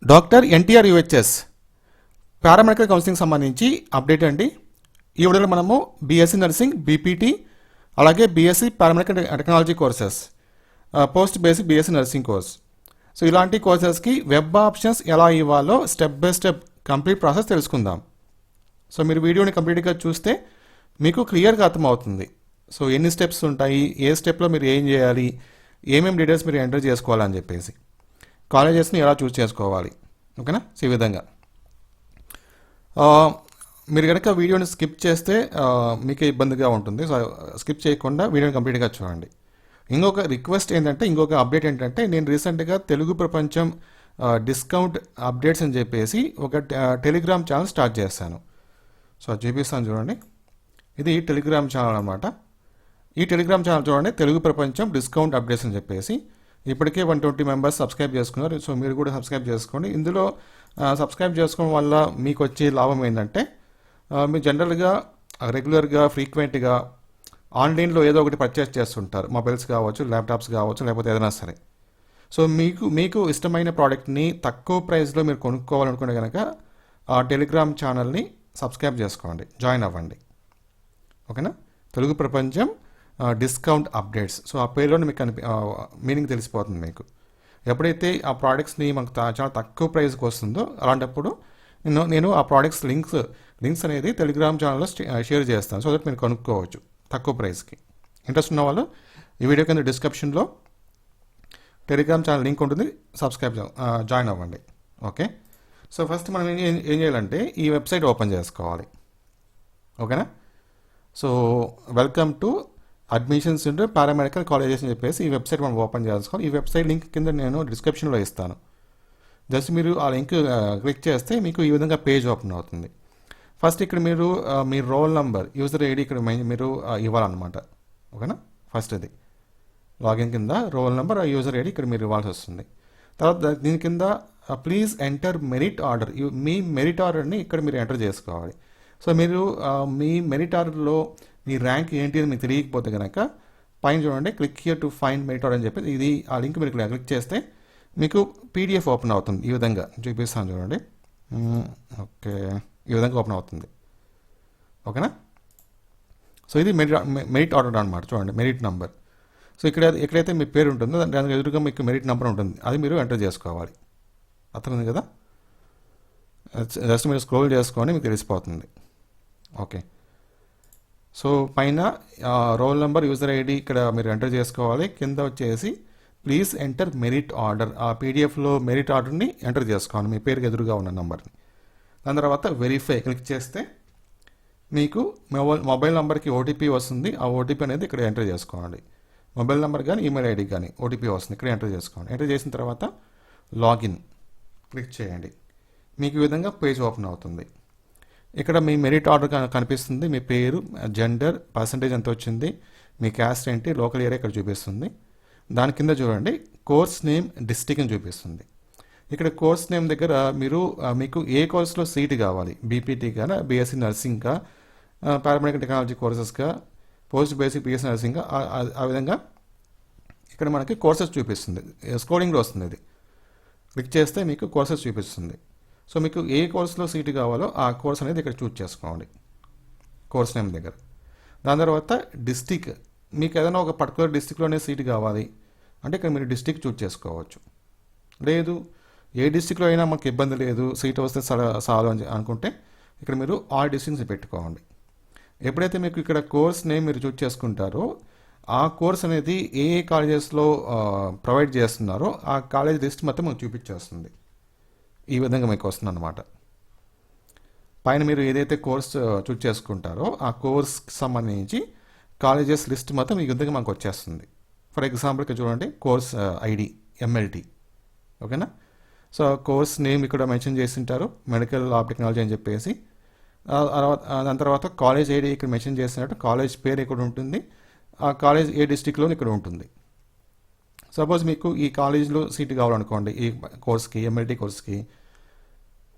Doctor NTRUHS paramedical counselling సంబంధించి update అండి. ఈ వీడియోలో మనము B.Sc నర్సింగ్, BPT అలాగే B.Sc paramedical technology courses, post basic B.Sc nursing course, so ఇలాంటి కోర్సెస్కి వెబ్ ఆప్షన్స్ ఎలా ఇవ్వాలో step by step complete process తెలుసుకుందాం. సో మీరు వీడియోని కంప్లీట్గా చూస్తే మీకు క్లియర్గా అర్థమవుతుంది. సో ఎన్ని స్టెప్స్ ఉంటాయి, ఏ స్టెప్లో మీరు ఏం చేయాలి, ఏమేమి డీటెయిల్స్ మీరు ఎంటర్ చేసుకోవాలని చెప్పేసి, కాలేజెస్ని ఎలా చూస్ చేసుకోవాలి. ఓకేనా? సో ఈ విధంగా మీరు కనుక వీడియోని స్కిప్ చేస్తే మీకే ఇబ్బందిగా ఉంటుంది. సో స్కిప్ చేయకుండా వీడియోని కంప్లీట్గా చూడండి. ఇంకొక రిక్వెస్ట్ ఏంటంటే, ఇంకొక అప్డేట్ ఏంటంటే, నేను రీసెంట్గా తెలుగు ప్రపంచం డిస్కౌంట్ అప్డేట్స్ అని చెప్పేసి ఒక టెలిగ్రామ్ ఛానల్ స్టార్ట్ చేశాను. సో చూపిస్తాను చూడండి. ఇది టెలిగ్రామ్ ఛానల్ అనమాట. ఈ టెలిగ్రామ్ ఛానల్ చూడండి, తెలుగు ప్రపంచం డిస్కౌంట్ అప్డేట్స్ అని చెప్పేసి. ఇప్పటికే 120 మెంబర్స్ సబ్స్క్రైబ్ చేసుకున్నారు. సో మీరు కూడా సబ్స్క్రైబ్ చేసుకోండి. ఇందులో సబ్స్క్రైబ్ చేసుకోవడం వల్ల మీకు వచ్చే లాభం ఏంటంటే, మీరు జనరల్గా రెగ్యులర్గా ఫ్రీక్వెంట్గా ఆన్లైన్లో ఏదో ఒకటి పర్చేస్ చేస్తుంటారు. మొబైల్స్ కావచ్చు, ల్యాప్టాప్స్ కావచ్చు, లేకపోతే ఏదైనా సరే. సో మీకు ఇష్టమైన ప్రోడక్ట్ని తక్కువ ప్రైస్లో మీరు కొనుక్కోవాలనుకుంటే కనుక ఆ టెలిగ్రామ్ ఛానల్ని సబ్స్క్రైబ్ చేసుకోండి, జాయిన్ అవ్వండి. ఓకేనా? తెలుగు ప్రపంచం డిస్కౌంట్ అప్డేట్స్. సో ఆ పేరులోనే మీకు మీనింగ్ తెలిసిపోతుంది మీకు. ఎప్పుడైతే ఆ ప్రోడక్ట్స్ని మాకు చాలా తక్కువ ప్రైస్కి వస్తుందో అలాంటప్పుడు నేను ఆ ప్రోడక్ట్స్ లింక్స్ అనేది టెలిగ్రామ్ ఛానల్లో షేర్ చేస్తాను. సో దట్ మీరు కొనుక్కోవచ్చు తక్కువ ప్రైస్కి. ఇంట్రెస్ట్ ఉన్న వాళ్ళు ఈ వీడియో కింద డిస్క్రిప్షన్లో టెలిగ్రామ్ ఛానల్ లింక్ ఉంటుంది, సబ్స్క్రైబ్ జాయిన్ అవ్వండి. ఓకే? సో ఫస్ట్ మనం ఏం చేయాలంటే ఈ వెబ్సైట్ ఓపెన్ చేసుకోవాలి. ఓకేనా? So welcome to admissions into paramedical colleges అని చెప్పేసి ఈ వెబ్సైట్ మనం ఓపెన్ చేసుకోవాలి. ఈ వెబ్సైట్ లింక్ కింద నేను డిస్క్రిప్షన్లో ఇస్తాను. జస్ట్ మీరు ఆ లింక్ క్లిక్ చేస్తే మీకు ఈ విధంగా పేజ్ ఓపెన్ అవుతుంది. ఫస్ట్ ఇక్కడ మీరు మీ రోల్ నెంబర్, యూజర్ ఐడి ఇక్కడ మీరు ఇవ్వాలన్నమాట. ఓకేనా? ఫస్ట్ ఇది లాగిన్ కింద రోల్ నెంబర్, యూజర్ ఐడి ఇక్కడ మీరు ఇవ్వాల్సి వస్తుంది. తర్వాత దీని కింద please enter merit order, me merit ఆర్డర్ని ఇక్కడ మీరు ఎంటర్ చేసుకోవాలి. సో మీరు మీ మెరిట్ ఆర్డర్లో మీ ర్యాంక్ ఏంటి అని మీకు తెలియకపోతే కనుక పైన చూడండి, click here to find merit order అని చెప్పి ఇది ఆ లింక్ మీరు క్లిక్ చేస్తే మీకు PDF ఓపెన్ అవుతుంది. ఈ విధంగా చూపిస్తాను చూడండి. ఓకే, ఈ విధంగా ఓపెన్ అవుతుంది. ఓకేనా? సో ఇది మెరిట్ ఆర్డర్ అనమాట. చూడండి, మెరిట్ నెంబర్. సో ఎక్కడైతే మీ పేరు ఉంటుందో దానికి ఎదురుగా మీకు మెరిట్ నెంబర్ ఉంటుంది, అది మీరు ఎంటర్ చేసుకోవాలి. అర్థమైంది కదా? జస్ట్ మీరు స్క్రోల్ చేసుకొని మీకు తెలిసిపోతుంది. ఓకే. సో పైన రోల్ నెంబర్, యూజర్ ఐడి ఇక్కడ మీరు ఎంటర్ చేసుకోవాలి. కింద వచ్చేసి ప్లీజ్ ఎంటర్ మెరిట్ ఆర్డర్, ఆ PDFలో మెరిట్ ఆర్డర్ని ఎంటర్ చేసుకోవాలి, మీ పేరుకి ఎదురుగా ఉన్న నెంబర్ని. దాని తర్వాత వెరిఫై క్లిక్ చేస్తే మీకు మొబైల్ నెంబర్కి OTP వస్తుంది. ఆ OTP అనేది ఇక్కడ ఎంటర్ చేసుకోవాలి. మొబైల్ నెంబర్ కానీ ఈమెయిల్ ఐడి కానీ OTP వస్తుంది, ఇక్కడ ఎంటర్ చేసుకోండి. ఎంటర్ చేసిన తర్వాత లాగిన్ క్లిక్ చేయండి. మీకు ఈ విధంగా పేజ్ ఓపెన్ అవుతుంది. ఇక్కడ మీ మెరిట్ ఆర్డర్ కనిపిస్తుంది. మీ పేరు, జెండర్, పర్సంటేజ్ ఎంత వచ్చింది, మీ క్యాస్ట్ ఏంటి, లోకల్ ఏరియా ఇక్కడ చూపిస్తుంది. దాని కింద చూడండి కోర్స్ నేమ్, డిస్ట్రిక్ట్ అని చూపిస్తుంది. ఇక్కడ కోర్స్ నేమ్ దగ్గర మీకు ఏ కోర్సులో సీట్ కావాలి, BPTగా, B.Sc నర్సింగ్గా, పారామెడికల్ టెక్నాలజీ కోర్సెస్గా, పోస్ట్ బేసిక్ B.Sc నర్సింగ్గా, ఆ విధంగా ఇక్కడ మనకి కోర్సెస్ చూపిస్తుంది. స్క్రోలింగ్లో వస్తుంది. ఇది క్లిక్ చేస్తే మీకు కోర్సెస్ చూపిస్తుంది. సో మీకు ఏ కోర్సులో సీటు కావాలో ఆ కోర్స్ అనేది ఇక్కడ చూస్ చేసుకోండి కోర్స్ నేమ్ దగ్గర. దాని తర్వాత డిస్టిక్, మీకు ఏదైనా ఒక పర్టికులర్ డిస్టిక్లోనే సీటు కావాలి అంటే ఇక్కడ మీరు డిస్టిక్ చూస్ చేసుకోవచ్చు. లేదు ఏ డిస్టిక్లో అయినా మాకు ఇబ్బంది లేదు, సీట్ వస్తే చాలు అని అనుకుంటే ఇక్కడ మీరు ఆ డిస్టిక్స్ పెట్టుకోండి. ఎప్పుడైతే మీకు ఇక్కడ కోర్స్ నేమ్ మీరు చూస్ చేసుకుంటారో ఆ కోర్స్ అనేది ఏ కాలేజెస్లో ప్రొవైడ్ చేస్తున్నారో ఆ కాలేజ్ లిస్ట్ మొత్తం మీకు చూపించేస్తుంది. ఈ విధంగా మీకు వస్తుంది అన్నమాట. పైన మీరు ఏదైతే కోర్స్ చూస్ చేసుకుంటారో ఆ కోర్స్కి సంబంధించి కాలేజెస్ లిస్ట్ మొత్తం ఈ విధంగా మనకు వచ్చేస్తుంది. ఫర్ ఎగ్జాంపుల్ ఇక్కడ చూడండి, కోర్స్ ID MLT. ఓకేనా? సో కోర్స్ నేమ్ ఇక్కడ మెన్షన్ చేసింటారు, మెడికల్ ఆఫ్ టెక్నాలజీ అని చెప్పేసి. దాని తర్వాత కాలేజ్ ID ఇక్కడ మెన్షన్ చేసినట్టు కాలేజ్ పేరు ఇక్కడ ఉంటుంది, ఆ కాలేజ్ ఏ డిస్టిక్లో ఇక్కడ ఉంటుంది. సపోజ్ మీకు ఈ కాలేజ్లో సీట్ కావాలనుకోండి, ఈ కోర్స్కి MLT కోర్స్కి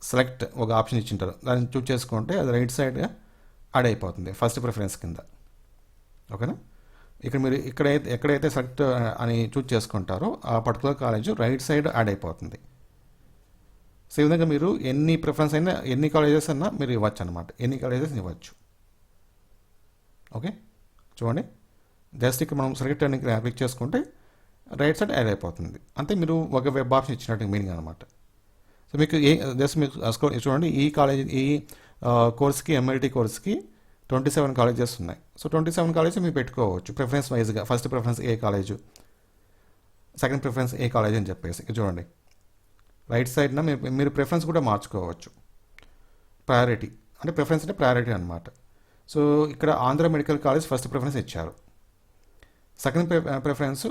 సెలెక్ట్ ఒక ఆప్షన్ ఇచ్చింటారు, దాన్ని చూస్ చేసుకుంటే అది రైట్ సైడ్ యాడ్ అయిపోతుంది ఫస్ట్ ప్రిఫరెన్స్ కింద. ఓకేనా? ఇక్కడ మీరు ఎక్కడైతే సెలెక్ట్ అని చూస్ చేసుకుంటారో ఆ particular college right side add అయిపోతుంది. సో ఈ విధంగా మీరు ఎన్ని ప్రిఫరెన్స్ అయినా ఎన్ని కాలేజెస్ అయినా మీరు ఇవ్వచ్చు అనమాట, ఎన్ని కాలేజెస్ ఇవ్వచ్చు. ఓకే, చూడండి జస్ట్ ఇక్కడ మనం సెలెక్ట్ అని క్లిక్ చేసుకుంటే రైట్ సైడ్ యాడ్ అయిపోతుంది. అంతే, మీరు ఒక వెబ్ ఆప్షన్ ఇచ్చినట్టు మీనింగ్ అనమాట. సో మీకు జస్ట్ మీకు చూడండి, ఈ కాలేజ్ ఈ కోర్స్కి ఎంఎల్టీ కోర్స్కి 27 కాలేజెస్ ఉన్నాయి. సో 27 కాలేజెస్ మీరు పెట్టుకోవచ్చు ప్రిఫరెన్స్ వైజ్గా. ఫస్ట్ ప్రిఫరెన్స్ ఏ కాలేజు, సెకండ్ ప్రిఫరెన్స్ ఏ కాలేజ్ అని చెప్పేసి చూడండి రైట్ సైడ్న మీరు ప్రిఫరెన్స్ కూడా మార్చుకోవచ్చు. ప్రయారిటీ అంటే ప్రిఫరెన్స్ అంటే ప్రయారిటీ అనమాట. సో ఇక్కడ Andhra medical college first preference ఇచ్చారు. సెకండ్ ప్రిఫరెన్స్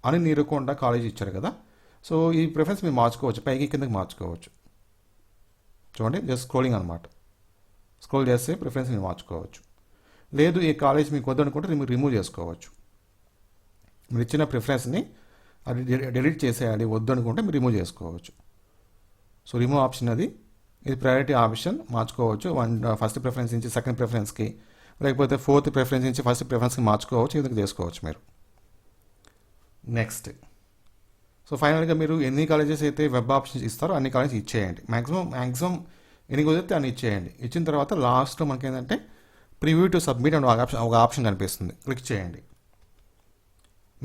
అని నీరుకొండ కాలేజ్ ఇచ్చారు కదా. సో ఈ ప్రిఫరెన్స్ మీరు మార్చుకోవచ్చు, పైకి కిందకి మార్చుకోవచ్చు. చూడండి జస్ట్ స్క్రోలింగ్ అనమాట, స్క్రోల్ చేస్తే ప్రిఫరెన్స్ మీరు మార్చుకోవచ్చు. లేదు ఈ కాలేజ్ మీకు వద్దనుకుంటే మీరు రిమూవ్ చేసుకోవచ్చు. మీరు ఇచ్చిన ప్రిఫరెన్స్ని అది డిలీట్ చేసేయాలి వద్దనుకుంటే మీరు రిమూవ్ చేసుకోవచ్చు. సో రిమూవ్ ఆప్షన్ అది, ఇది ప్రయారిటీ ఆప్షన్ మార్చుకోవచ్చు. ఫస్ట్ ప్రిఫరెన్స్ నుంచి సెకండ్ ప్రిఫరెన్స్కి, లేకపోతే ఫోర్త్ ప్రిఫరెన్స్ నుంచి ఫస్ట్ ప్రిఫరెన్స్కి మార్చుకోవచ్చు. ఈ విధంగా చేసుకోవచ్చు మీరు. నెక్స్ట్, సో ఫైనల్గా మీరు ఎన్ని కాలేజెస్ అయితే వెబ్ ఆప్షన్స్ ఇస్తారో అన్ని కాలేజెస్ ఇచ్చేయండి. మ్యాక్సిమం ఎన్ని కుదిరితే అన్ని ఇచ్చేయండి. ఇచ్చిన తర్వాత లాస్ట్లో మనకి ఏంటంటే ప్రివ్యూ టు సబ్మిట్ అని ఒక ఆప్షన్ కనిపిస్తుంది, క్లిక్ చేయండి.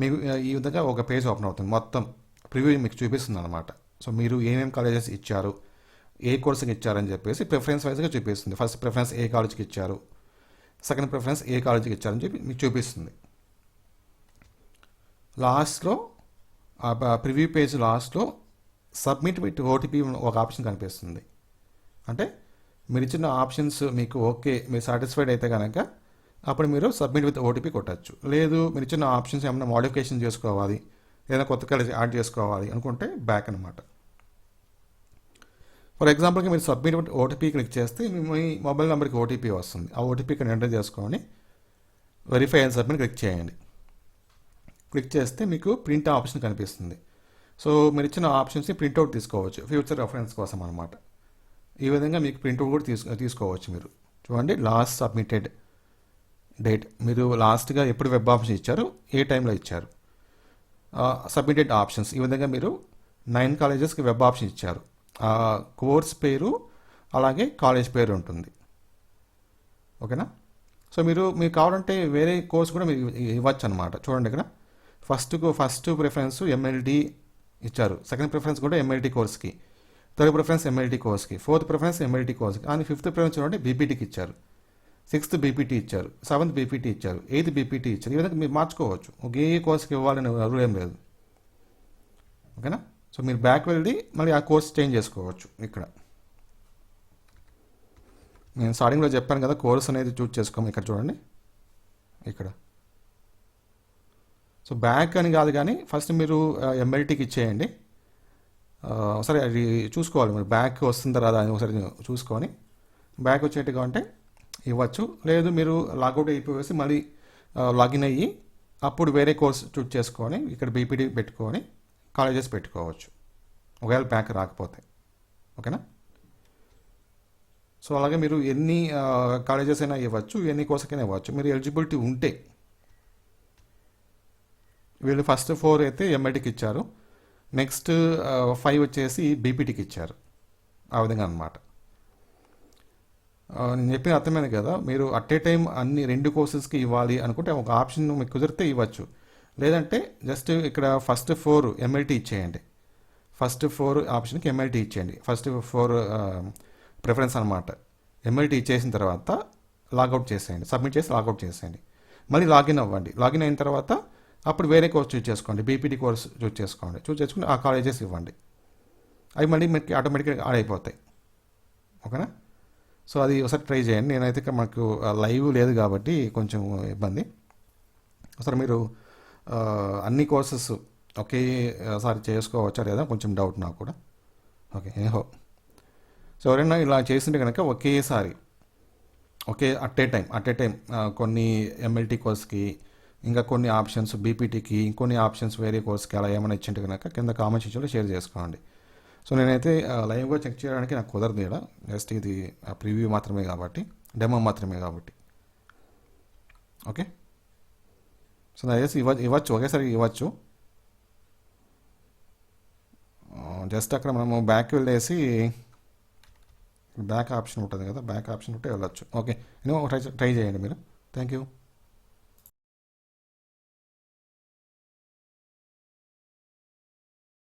మీకు ఈ విధంగా ఒక పేజ్ ఓపెన్ అవుతుంది, మొత్తం ప్రివ్యూ మీకు చూపిస్తుంది అనమాట. సో మీరు ఏమేమి కాలేజెస్ ఇచ్చారు, ఏ కోర్సుకి ఇచ్చారని చెప్పేసి ప్రిఫరెన్స్ వైజ్గా చూపిస్తుంది. ఫస్ట్ ప్రిఫరెన్స్ ఏ కాలేజ్కి ఇచ్చారు, సెకండ్ ప్రిఫరెన్స్ ఏ కాలేజ్కి ఇచ్చారని చెప్పి మీకు చూపిస్తుంది. లాస్ట్లో ప్రివ్యూ పేజ్ లాస్ట్లో సబ్మిట్ విత్ ఓటీపీ ఒక ఆప్షన్ కనిపిస్తుంది. అంటే మీరు ఇచ్చిన ఆప్షన్స్ మీకు ఓకే, మీరు సాటిస్ఫైడ్ అయితే కనుక అప్పుడు మీరు సబ్మిట్ విత్ ఓటీపీ కొట్టచ్చు. లేదు మీరు ఇచ్చిన ఆప్షన్స్ ఏమైనా మోడిఫికేషన్ చేసుకోవాలి, ఏదైనా కొత్త కాలేజ్ యాడ్ చేసుకోవాలి అనుకుంటే బ్యాక్ అనమాట. ఫర్ ఎగ్జాంపుల్కి మీరు సబ్మిట్ విత్ ఓటీపీ క్లిక్ చేస్తే మీ మొబైల్ నెంబర్కి ఓటీపీ వస్తుంది. ఆ ఓటీపీ ఇక్కడ ఎంటర్ చేసుకొని వెరిఫై అండ్ సబ్మిట్ క్లిక్ చేయండి. క్లిక్ చేస్తే మీకు ప్రింట్ ఆప్షన్ కనిపిస్తుంది. సో మీరు ఇచ్చిన ఆప్షన్స్ని ప్రింట్అవుట్ తీసుకోవచ్చు ఫ్యూచర్ రెఫరెన్స్ కోసం అనమాట. ఈ విధంగా మీకు ప్రింట్అవుట్ కూడా తీసుకోవచ్చు మీరు. చూడండి లాస్ట్ సబ్మిటెడ్ డేట్, మీరు లాస్ట్గా ఎప్పుడు వెబ్ ఆప్షన్ ఇచ్చారు, ఏ టైంలో ఇచ్చారు, సబ్మిటెడ్ ఆప్షన్స్. ఈ విధంగా మీరు 9 కాలేజెస్కి వెబ్ ఆప్షన్ ఇచ్చారు. కోర్స్ పేరు అలాగే కాలేజ్ పేరు ఉంటుంది. ఓకేనా. సో మీకు కావాలంటే వేరే కోర్స్ కూడా మీరు ఇవ్వచ్చు అనమాట. చూడండి ఇక్కడ ఫస్ట్ ప్రిఫరెన్స్ ఎంఎల్టీ ఇచ్చారు, సెకండ్ ప్రిఫరెన్స్ కూడా ఎంఎల్టీ కోర్స్కి, థర్డ్ ప్రిఫరెన్స్ ఎంఎల్టీ కోర్స్కి, ఫోర్త్ ప్రిఫరెన్స్ ఎంఎల్టీ కోర్స్కి, అని ఫిఫ్త్ ప్రిఫరెన్స్ చూడండి బీపీటీకి ఇచ్చారు, సిక్స్త్ బీపీటీ ఇచ్చారు, సెవెంత్ బీపీటీ ఇచ్చారు, ఎయిత్ బీపీటీ ఇచ్చారు. ఈ విధంగా మీరు మార్చుకోవచ్చు, ఒకే కోర్స్కి ఇవ్వాలని రూల్ ఏం లేదు. ఓకేనా. సో మీరు బ్యాక్ వెళ్ళి మళ్ళీ ఆ కోర్స్ చేంజ్ చేసుకోవచ్చు. ఇక్కడ నేను స్టార్టింగ్లో చెప్పాను కదా కోర్స్ అనేది చూస్ చేసుకోము. ఇక్కడ చూడండి ఇక్కడ. సో బ్యాక్ అని కాదు కానీ ఫస్ట్ మీరు ఎంఎల్టీకి ఇచ్చేయండి. సరే అది చూసుకోవాలి మీరు బ్యాక్ వస్తుందా రాదా అని ఒకసారి చూసుకొని బ్యాక్ వచ్చేట్టుగా అంటే ఇవ్వచ్చు. లేదు మీరు లాగౌట్ అయిపోయేసి మళ్ళీ లాగిన్ అయ్యి అప్పుడు వేరే కోర్స్ చూస్ చేసుకొని ఇక్కడ బీపీటీ పెట్టుకొని కాలేజెస్ పెట్టుకోవచ్చు ఒకవేళ బ్యాక్ రాకపోతే. ఓకేనా. సో అలాగే మీరు ఎన్ని కాలేజెస్ అయినా ఇవ్వచ్చు, ఎన్ని కోర్సుకైనా ఇవ్వచ్చు మీరు ఎలిజిబిలిటీ ఉంటే. వీళ్ళు ఫస్ట్ 4 అయితే ఎంఐటీకి ఇచ్చారు, నెక్స్ట్ 5 వచ్చేసి బీపీటీకి ఇచ్చారు. ఆ విధంగా అనమాట. నేను చెప్పిన అర్థమైంది కదా. మీరు అట్ ఏ టైం అన్ని 2 కోర్సెస్కి ఇవ్వాలి అనుకుంటే ఒక ఆప్షన్ మీకు కుదిరితే ఇవ్వచ్చు. లేదంటే జస్ట్ ఇక్కడ ఫస్ట్ 4 ఎంఎల్టీ ఇచ్చేయండి. ఫస్ట్ 4 ఆప్షన్కి ఎంఎల్టీ ఇచ్చేయండి. ఫస్ట్ 4 ప్రిఫరెన్స్ అనమాట. ఎంఎల్టీ ఇచ్చేసిన తర్వాత లాగౌట్ చేసేయండి, సబ్మిట్ చేసి లాగౌట్ చేసేయండి. మళ్ళీ లాగిన్ అవ్వండి. లాగిన్ అయిన తర్వాత అప్పుడు వేరే కోర్స్ చూస్ చేసుకోండి, బీపీటీ కోర్స్ చూస్ చేసుకోండి. చూస్ చేసుకుని ఆ కాలేజెస్ ఇవ్వండి. అవి మళ్ళీ మీకు ఆటోమేటిక్గా యాడ్ అయిపోతాయి. ఓకేనా. సో అది ఒకసారి ట్రై చేయండి. నేనైతే మాకు లైవ్ లేదు కాబట్టి కొంచెం ఇబ్బంది. ఒకసారి మీరు అన్ని కోర్సెస్ ఒకేసారి చేసుకోవచ్చా లేదా కొంచెం డౌట్ నాకు కూడా. ఓకే ఏహో. సో ఎవరైనా ఇలా చేస్తుంటే కనుక ఒకేసారి అట్ ఏ టైం కొన్ని ఎంఎల్టీ కోర్స్కి, ఇంకా కొన్ని ఆప్షన్స్ బీపీటీకి, ఇంకొన్ని ఆప్షన్స్ వేరే కోర్స్కి అలా ఏమైనా ఇచ్చింటే కనుక కింద కామెంట్ సెక్షన్లో షేర్ చేసుకోండి. సో నేనైతే లైవ్గా చెక్ చేయడానికి నాకు కుదరదు ఇక్కడ. జస్ట్ ఇది ప్రివ్యూ మాత్రమే కాబట్టి, డెమో మాత్రమే కాబట్టి. ఓకే. సో దయచేసి ఇవ్వచ్చు, ఒకేసారి ఇవ్వచ్చు. జస్ట్ అక్కడ మనము బ్యాక్ వెళ్ళేసి బ్యాక్ ఆప్షన్ ఉంటుంది కదా, బ్యాక్ ఆప్షన్ ఉంటే వెళ్ళొచ్చు. ఓకే, ట్రై చేయండి మీరు. Thank you.